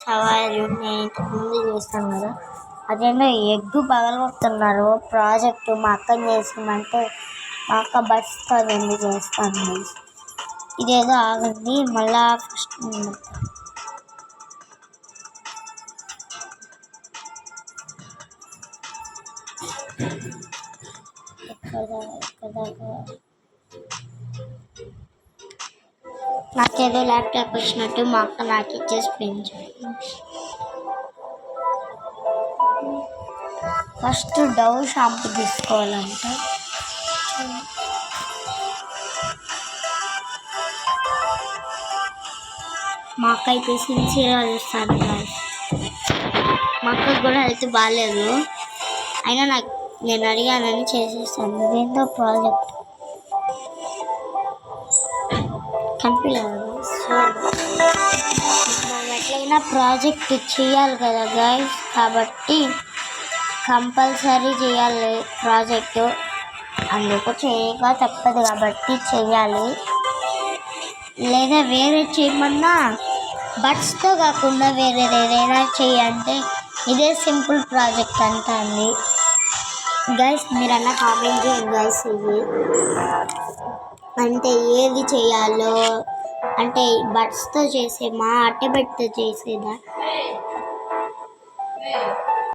హవారు నేను ఇంతకుముందు చేస్తాను కదా, అదేమో ఎగ్గు పగలగొడుతున్నారు ప్రాజెక్టు. మా అక్కని చేసామంటే మా అక్క బస్తో అది ఎందుకు చేస్తాను. ఇదేదో ఆగండి, మళ్ళా ఫస్ట్ నాకేదో ల్యాప్టాప్ వచ్చినట్టు మా అక్క నాకు ఇచ్చేసి పెంచాను. ఫస్ట్ డవ్ షాంపూ తీసుకోవాలంట. మా అక్క అయితే సిన్సియర్గా చూస్తాను. మా అక్కకు కూడా హెల్త్ బాగాలేదు, అయినా నేను అడిగానని చేసేస్తాను. ఇదేంటో ప్రాజెక్ట్ కనిపించలేదు. మనం ఎట్లయినా ప్రాజెక్ట్ చేయాలి కదా గైస్, కాబట్టి కంపల్సరీ చేయాలి ప్రాజెక్టు. అందుకు చేయక తప్పదు కాబట్టి చేయాలి. లేదా వేరే చేయమన్నా బడ్స్తో కాకుండా వేరేది ఏదైనా చేయంటే ఇదే సింపుల్ ప్రాజెక్ట్ అంతా అండి గైస్. మీరన్నా కామెంట్ చేయండి గైస్. ఇది అంటే ఏది చేయాలో, అంటే బడ్స్తో చేసేమా అట్టబెట్టితో చేసేదా?